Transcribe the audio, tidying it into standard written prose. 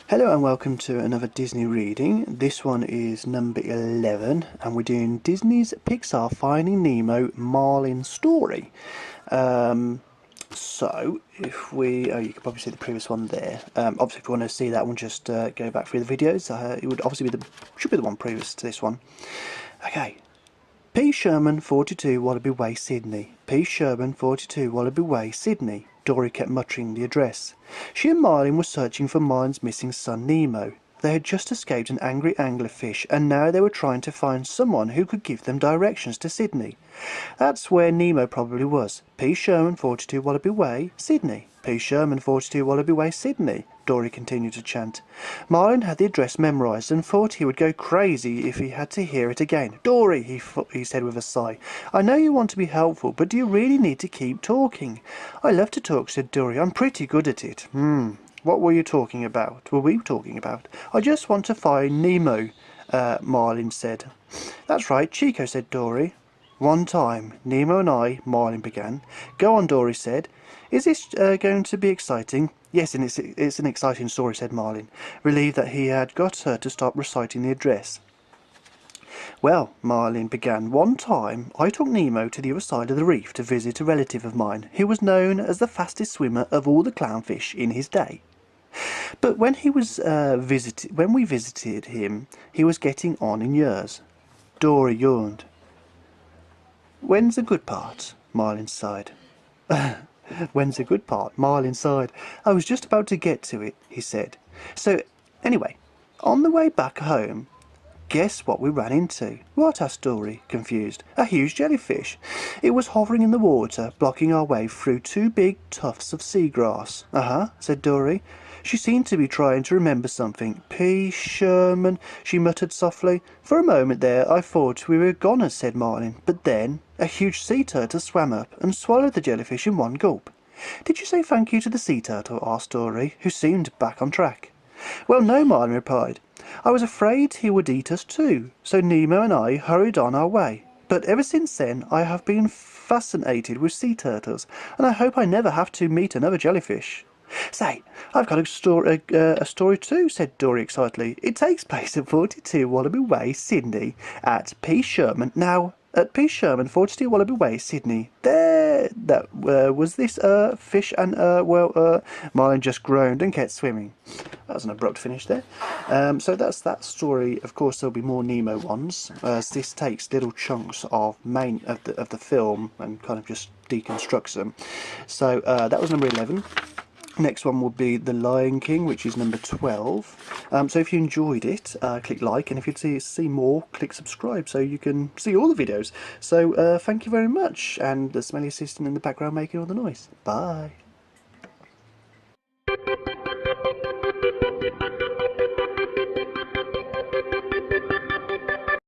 Hello and welcome to another Disney reading. This one is number 11 and we're doing Disney's Pixar Finding Nemo Marlin story. So if we, you can probably see the previous one there. Obviously if you want to see that one, just go back through the videos. It would obviously be should be the one previous to this one. Okay. P. Sherman, 42, Wallaby Way, Sydney. P. Sherman, 42, Wallaby Way, Sydney. Dory kept muttering the address. She and Marlin were searching for Marlin's missing son Nemo. They had just escaped an angry anglerfish, and now they were trying to find someone who could give them directions to Sydney. That's where Nemo probably was. P. Sherman, 42, Wallaby Way, Sydney. P. Sherman, 42, Wallaby Way, Sydney. Dory continued to chant. Marlin had the address memorised and thought he would go crazy if he had to hear it again. Dory, he said with a sigh, I know you want to be helpful, but do you really need to keep talking? I love to talk, said Dory. I'm pretty good at it. What were you talking about? Were we talking about? I just want to find Nemo, Marlin said. That's right, Chico, said Dory. One time, Nemo and I, Marlin began. Go on, Dory said. Is this going to be exciting? Yes, and it's an exciting story, said Marlin, relieved that he had got her to stop reciting the address. Well, Marlin began, one time I took Nemo to the other side of the reef to visit a relative of mine who was known as the fastest swimmer of all the clownfish in his day. But when we visited him, he was getting on in years. Dory yawned. When's the good part? Marlin sighed. When's the good part? Marlin sighed. I was just about to get to it, he said. So, anyway, on the way back home, guess what we ran into? What? Asked Dory, confused. A huge jellyfish. It was hovering in the water, blocking our way through two big tufts of seagrass. Said Dory. She seemed to be trying to remember something. P. Sherman, she muttered softly. For a moment there I thought we were goners, said Marlin, but then a huge sea turtle swam up and swallowed the jellyfish in one gulp. Did you say thank you to the sea turtle? Asked Dory, who seemed back on track. Well, no, Marlin replied. I was afraid he would eat us too, so Nemo and I hurried on our way. But ever since then I have been fascinated with sea turtles, and I hope I never have to meet another jellyfish. Say, I've got a story too, said Dory excitedly. It takes place at 42 Wallaby Way, Sydney, at P. Sherman. Now, at P. Sherman, 42 Wallaby Way, Sydney. Was this fish and Marlin just groaned and kept swimming. That was an abrupt finish there. So that's that story. Of course, there'll be more Nemo ones. This takes little chunks of the film and kind of just deconstructs them. So that was number 11. Next one will be The Lion King, which is number 12. So if you enjoyed it, click like, and if you'd see more, click subscribe so you can see all the videos. So thank you very much, and the smelly assistant in the background making all the noise. Bye.